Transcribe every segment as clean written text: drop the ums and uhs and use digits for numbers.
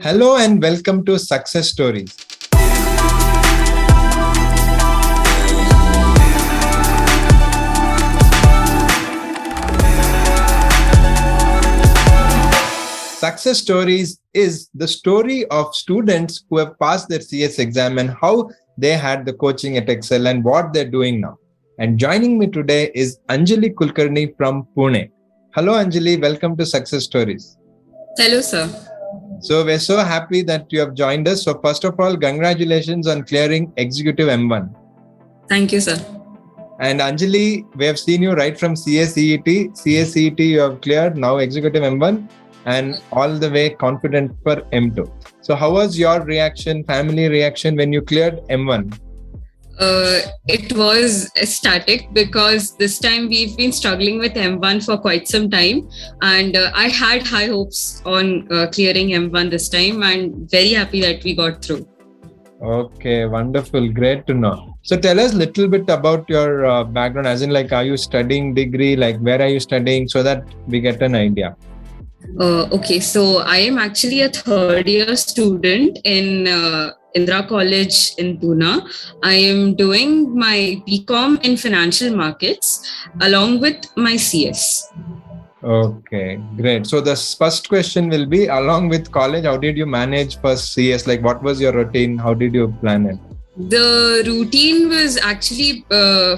Hello and welcome to Success Stories. Success Stories is the story of students who have passed their CS exam and how they had the coaching at Ekcel and what they're doing now. And joining me today is Anjali Kulkarni from Pune. Hello Anjali, welcome to Success Stories. Hello, sir. So we're so happy that you have joined us. So first of all, congratulations on clearing Executive M1. Thank you, sir. And Anjali, we have seen you right from CACET. CACET you have cleared, now Executive M1 and all the way confident for M2. So how was your reaction, family reaction when you cleared M1? It was ecstatic because this time we've been struggling with M1 for quite some time, and I had high hopes on clearing M1 this time, and very happy that we got through. Okay, wonderful. Great to know. So tell us a little bit about your background, as in like, are you studying degree? Like, where are you studying, so that we get an idea? Okay, so I am actually a third year student in Indra College in Pune. I am doing my BCom in financial markets along with my CS. Okay, great. So the first question will be, along with college, how did you manage first CS? Like, what was your routine? How did you plan it? The routine was actually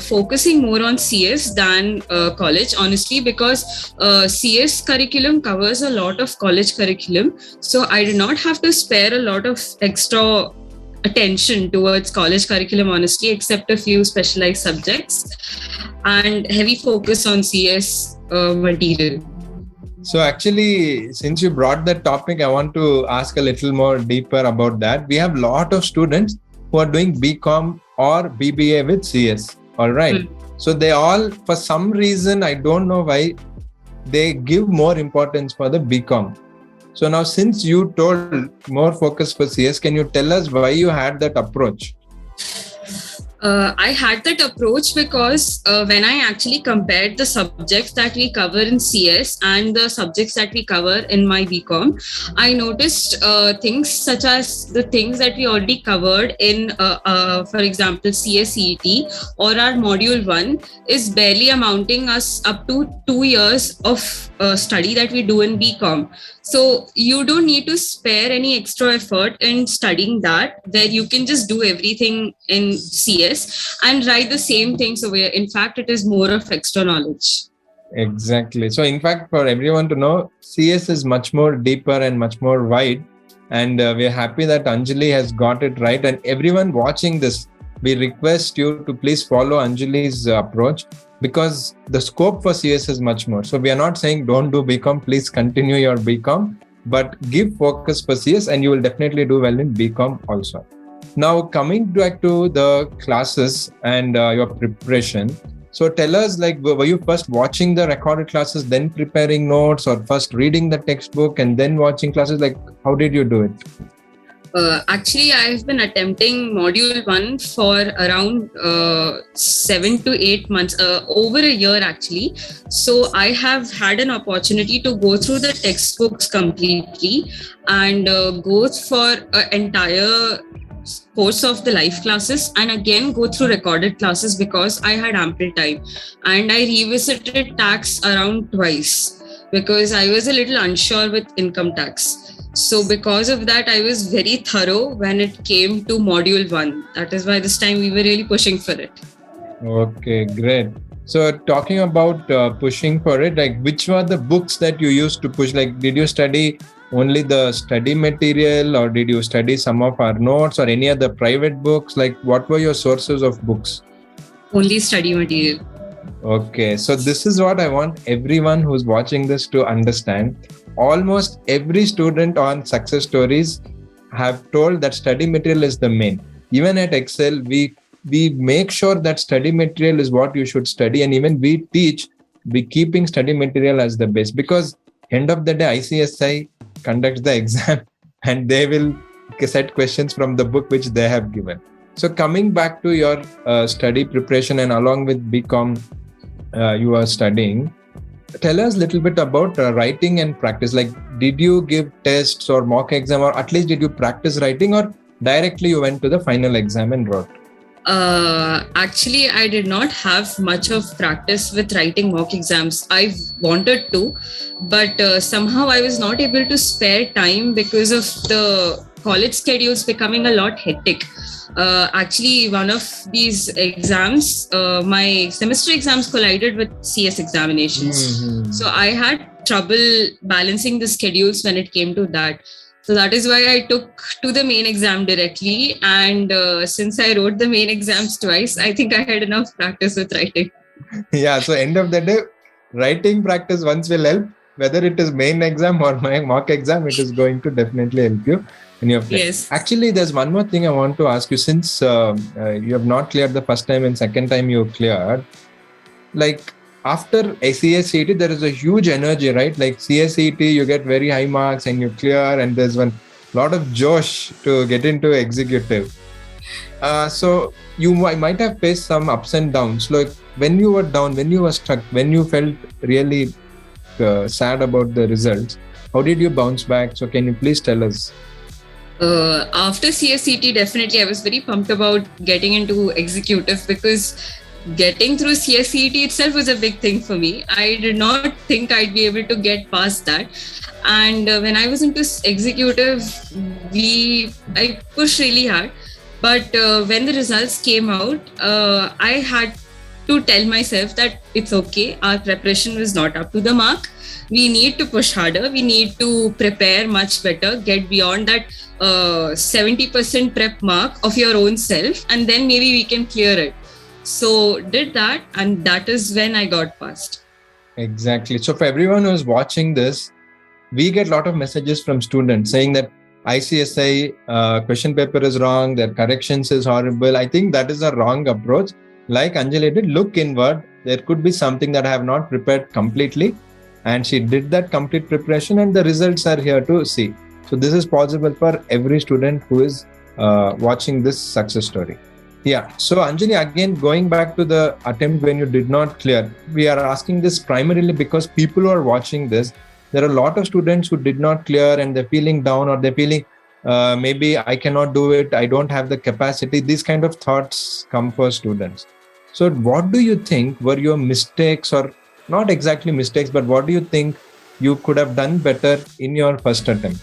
focusing more on CS than college, honestly, because CS curriculum covers a lot of college curriculum. So I did not have to spare a lot of extra attention towards college curriculum, honestly, except a few specialized subjects and heavy focus on CS material. So actually, since you brought that topic, I want to ask a little more deeper about that. We have a lot of students who are doing BCom or BBA with CS. All right. So they all, for some reason, I don't know why, they give more importance for the BCom. So now, since you told more focus for CS, can you tell us why you had that approach? I had that approach because when I actually compared the subjects that we cover in CS and the subjects that we cover in my BCom, I noticed things such as the things that we already covered in, for example, CACET or our module 1 is barely amounting us up to 2 years of study that we do in BCom. So you don't need to spare any extra effort in studying that, where you can just do everything in CS and write the same thing. So in fact, it is more of extra knowledge. Exactly. So in fact, for everyone to know, CS is much more deeper and much more wide. And we're happy that Anjali has got it right. And everyone watching this, we request you to please follow Anjali's approach, because the scope for CS is much more. So we are not saying don't do BCom, please continue your BCom, but give focus for CS and you will definitely do well in BCom also. Now coming back to the classes and your preparation. So tell us, like, were you first watching the recorded classes, then preparing notes, or first reading the textbook and then watching classes? Like, how did you do it? Actually, I've been attempting module 1 for around 7 to 8 months, over a year actually. So I have had an opportunity to go through the textbooks completely and go for an entire course of the live classes and again go through recorded classes because I had ample time. And I revisited tax around twice because I was a little unsure with income tax. So because of that, I was very thorough when it came to module 1. That is why this time we were really pushing for it. Okay, great. So talking about pushing for it, like, which were the books that you used to push? Like, did you study only the study material, or did you study some of our notes or any other private books? Like, what were your sources of books? Only study material. Okay, so this is what I want everyone who's watching this to understand. Almost every student on Success Stories have told that study material is the main. Even at Ekcel, we make sure that study material is what you should study, and even we teach, we keeping study material as the base, because end of the day ICSI conducts the exam and they will set questions from the book which they have given. So coming back to your study preparation, and along with BCom you are studying, tell us a little bit about writing and practice. Like, did you give tests or mock exam, or at least did you practice writing, or directly you went to the final exam and wrote? Actually, I did not have much of practice with writing mock exams. I wanted to, but somehow I was not able to spare time because of the college schedules becoming a lot hectic. Actually, one of these exams, my semester exams collided with CS examinations. Mm-hmm. So I had trouble balancing the schedules when it came to that. So that is why I took to the main exam directly. And since I wrote the main exams twice, I think I had enough practice with writing. Yeah, so end of the day, writing practice once will help. Whether it is main exam or my mock exam, it is going to definitely help you in your play. Yes. Actually, there's one more thing I want to ask you. Since you have not cleared the first time and second time you cleared, like after a CSCET, there is a huge energy, right? Like CSCET, you get very high marks and you clear, and there's one lot of josh to get into executive. So you might have faced some ups and downs. Like when you were down, when you were stuck, when you felt really sad about the results, how did you bounce back? So can you please tell us? After CSCT, definitely I was very pumped about getting into executive, because getting through CSCT itself was a big thing for me. I did not think I'd be able to get past that. And when I was into executive, I pushed really hard. But when the results came out, I had to tell myself that it's okay. Our preparation was not up to the mark. We need to push harder. We need to prepare much better, get beyond that 70% prep mark of your own self, and then maybe we can clear it. So did that, and that is when I got passed. Exactly. So for everyone who is watching this, we get a lot of messages from students saying that ICSI question paper is wrong, their corrections is horrible. I think that is a wrong approach. Like Anjali did, look inward. There could be something that I have not prepared completely, and she did that complete preparation, and the results are here to see. So this is possible for every student who is watching this success story. Yeah. So Anjali, again, going back to the attempt when you did not clear, we are asking this primarily because people who are watching this, there are a lot of students who did not clear and they're feeling down, or they're feeling maybe I cannot do it, I don't have the capacity. These kind of thoughts come for students. So what do you think were your mistakes, or not exactly mistakes, but what do you think you could have done better in your first attempt?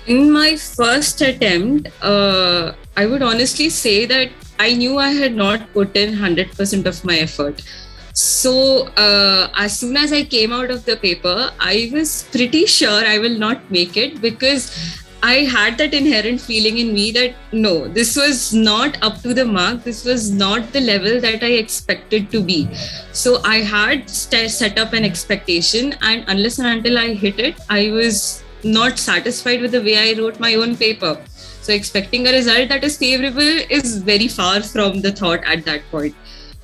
In my first attempt, I would honestly say that I knew I had not put in 100% of my effort. So as soon as I came out of the paper, I was pretty sure I will not make it, because I had that inherent feeling in me that no, this was not up to the mark. This was not the level that I expected to be. So I had set up an expectation, and unless and until I hit it, I was not satisfied with the way I wrote my own paper. So expecting a result that is favorable is very far from the thought at that point.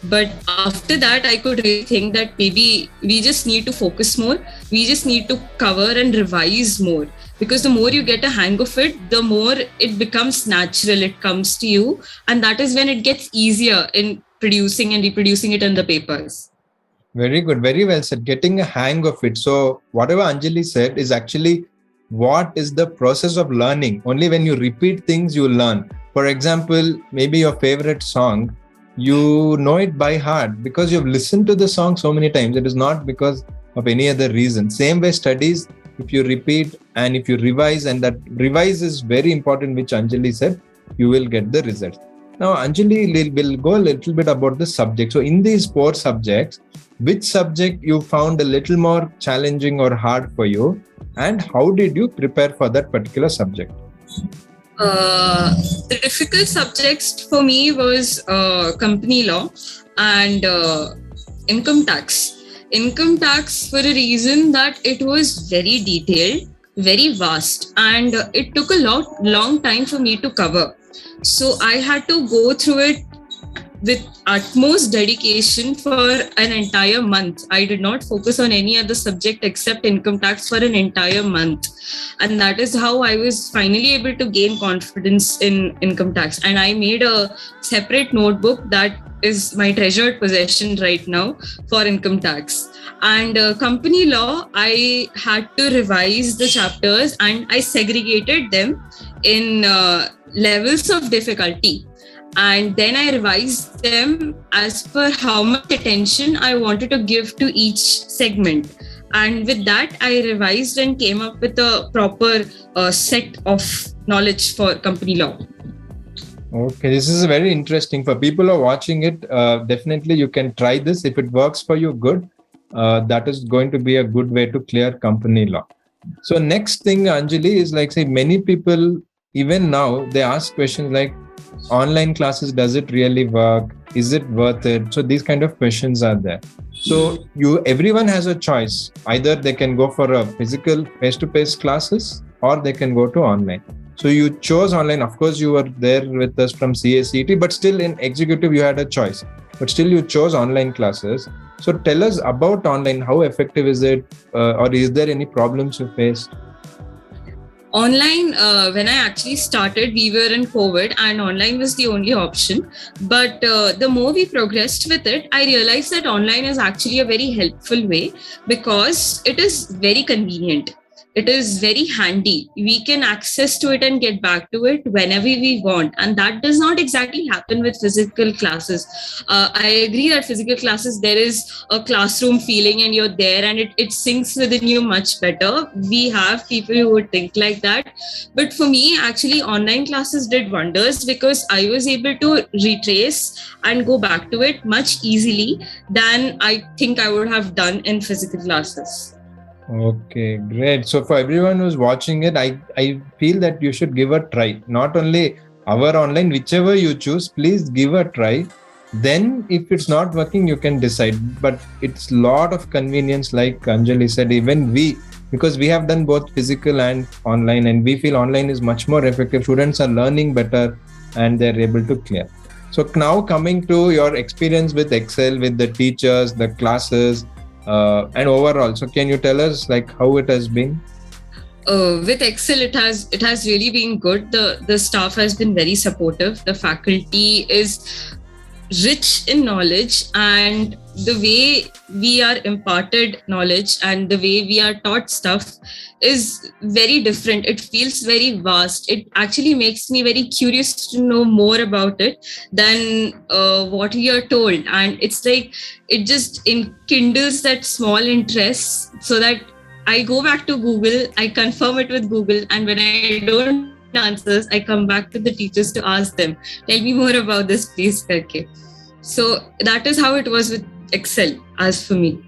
But after that, I could really think that maybe we just need to focus more. We just need to cover and revise more, because the more you get a hang of it, the more it becomes natural. It comes to you, and that is when it gets easier in producing and reproducing it in the papers. Very good. Very well said. Getting a hang of it. So whatever Anjali said is actually what is the process of learning. Only when you repeat things, you learn. For example, maybe your favorite song, you know it by heart because you've listened to the song so many times. It is not because of any other reason. Same way studies, if you repeat and if you revise, and that revise is very important, which Anjali said, you will get the result. Now, Anjali will go a little bit about the subject. So in these 4 subjects, which subject you found a little more challenging or hard for you, and how did you prepare for that particular subject? The difficult subjects for me was company law and income tax. Income tax, for a reason that it was very detailed, very vast, and it took a long time for me to cover. So I had to go through it with utmost dedication for an entire month. I did not focus on any other subject except income tax for an entire month. And that is how I was finally able to gain confidence in income tax. And I made a separate notebook that is my treasured possession right now for income tax. And company law, I had to revise the chapters and I segregated them in levels of difficulty. And then I revised them as per how much attention I wanted to give to each segment. And with that, I revised and came up with a proper set of knowledge for company law. Okay, this is very interesting. For people who are watching it, definitely you can try this. If it works for you, good. That is going to be a good way to clear company law. So next thing, Anjali, is like, say, many people, even now, they ask questions like, online classes, does it really work? Is it worth it? So these kind of questions are there. So everyone has a choice. Either they can go for a physical face-to-face classes or they can go to online. So you chose online. Of course, you were there with us from CACET, but still in executive, you had a choice. But still you chose online classes. So tell us about online. How effective is it? Or is there any problems you faced? Online, when I actually started, we were in COVID and online was the only option. But the more we progressed with it, I realized that online is actually a very helpful way because it is very convenient. It is very handy. We can access to it and get back to it whenever we want. And that does not exactly happen with physical classes. I agree that physical classes, there is a classroom feeling and you're there and it sinks within you much better. We have people who would think like that. But for me, actually, online classes did wonders because I was able to retrace and go back to it much easily than I think I would have done in physical classes. Okay, great. So for everyone who's watching it, I feel that you should give a try. Not only our online, whichever you choose, please give a try. Then if it's not working, you can decide. But it's a lot of convenience, like Anjali said, even because we have done both physical and online, and we feel online is much more effective. Students are learning better and they're able to clear. So now coming to your experience with Excel, with the teachers, the classes, and overall, so can you tell us like how it has been? With Excel, it has really been good. The staff has been very supportive. The faculty is rich in knowledge, and the way we are imparted knowledge and the way we are taught stuff is very different. It feels very vast. It actually makes me very curious to know more about it than what we are told. And it's like, it just enkindles that small interest so that I go back to Google, I confirm it with Google, and when I don't answers, I come back to the teachers to ask them, tell me more about this, please. Okay. So that is how it was with Excel as for me.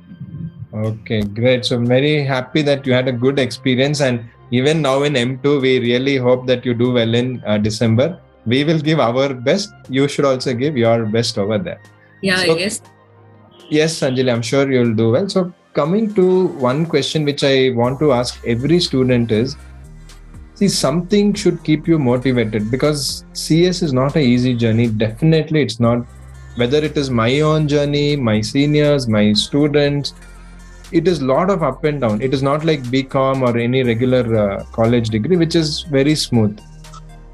Okay, great. So I'm very happy that you had a good experience, and even now in M2, we really hope that you do well in December. We will give our best. You should also give your best over there. Yeah, so, yes. Yes, Anjali, I'm sure you'll do well. So coming to one question which I want to ask every student is, see, something should keep you motivated because CS is not an easy journey. Definitely it's not. Whether it is my own journey, my seniors, my students, it is a lot of up and down. It is not like BCom or any regular college degree, which is very smooth.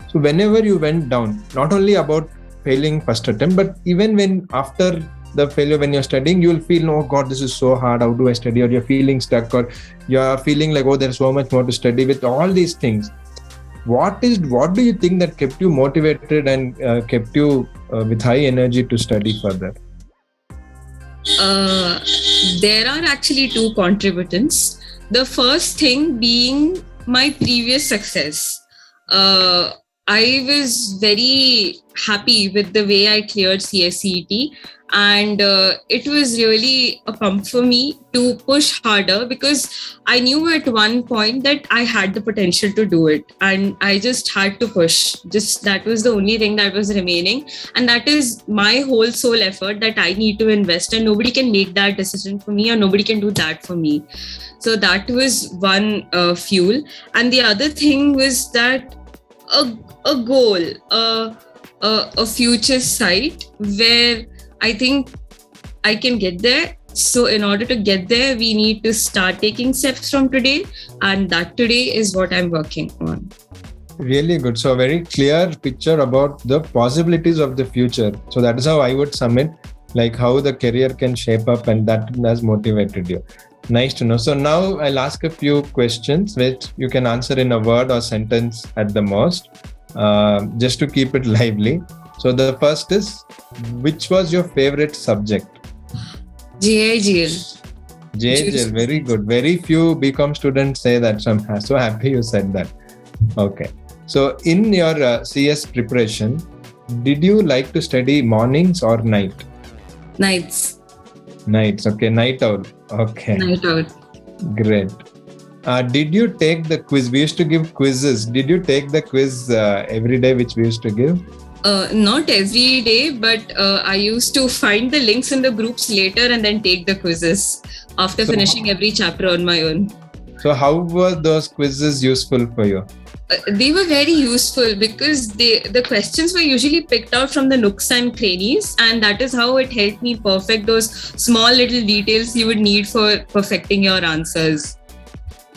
So whenever you went down, not only about failing first attempt, but even when after the failure, when you're studying, you'll feel, oh God, this is so hard. How do I study? Or you're feeling stuck, or you're feeling like, oh, there's so much more to study. With all these things, what do you think that kept you motivated and kept you with high energy to study further? There are actually two contributors. The first thing being my previous success. I was very happy with the way I cleared CSCET, and it was really a pump for me to push harder because I knew at one point that I had the potential to do it, and I just had to push. Just that was the only thing that was remaining, and that is my whole soul effort that I need to invest, and nobody can make that decision for me, or nobody can do that for me. So that was one fuel, and the other thing was that a goal, a future sight where I think I can get there. So in order to get there, we need to start taking steps from today, and that today is what I'm working on. Really good. So a very clear picture about the possibilities of the future. So that is how I would sum it, like how the career can shape up, and that has motivated you. Nice to know. So now I'll ask a few questions which you can answer in a word or sentence at the most, just to keep it lively. So the first is, which was your favorite subject? JIGL. JIGL, very good. Very few BCom students say that, so I'm so happy you said that. Okay. So in your CS preparation, did you like to study mornings or night? Nights. Nights. Okay. Night owl. Okay. Night out. Great. Did you take the quiz? We used to give quizzes. Did you take the quiz every day, which we used to give? Not every day, but I used to find the links in the groups later and then take the quizzes after finishing every chapter on my own. So how were those quizzes useful for you? They were very useful because the questions were usually picked out from the nooks and crannies, and that is how it helped me perfect those small little details you would need for perfecting your answers.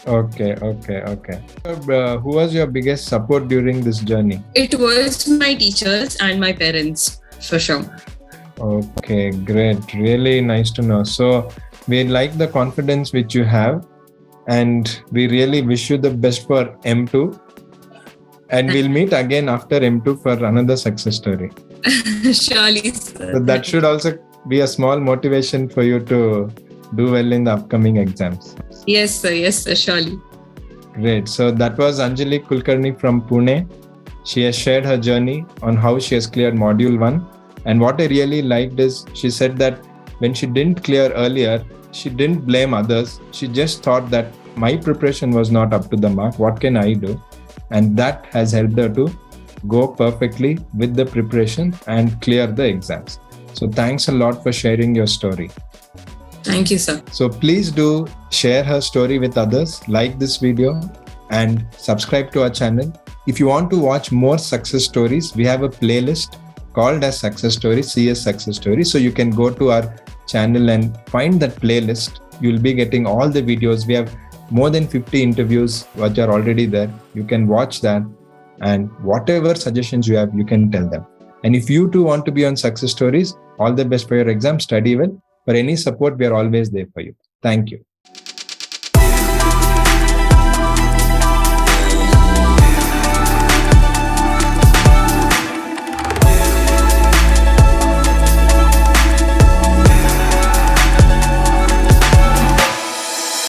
Okay. Who was your biggest support during this journey? It was my teachers and my parents, for sure. Okay, great. Really nice to know. So we like the confidence which you have, and we really wish you the best for M2. And we'll meet again after M2 for another success story. Surely, sir. So that should also be a small motivation for you to do well in the upcoming exams. Yes, sir, surely. Great. So that was Anjali Kulkarni from Pune. She has shared her journey on how she has cleared Module 1. And what I really liked is she said that when she didn't clear earlier, she didn't blame others. She just thought that my preparation was not up to the mark. What can I do? And that has helped her to go perfectly with the preparation and clear the exams. So thanks a lot for sharing your story. Thank you, sir. So please do share her story with others, like this video, and subscribe to our channel. If you want to watch more success stories, we have a playlist called as Success Stories, CS Success Stories. So you can go to our channel and find that playlist. You'll be getting all the videos. We have more than 50 interviews which are already there. You can watch that, and whatever suggestions you have, you can tell them. And if you too want to be on Success Stories, all the best for your exam. Study well. For any support, we are always there for you. Thank you.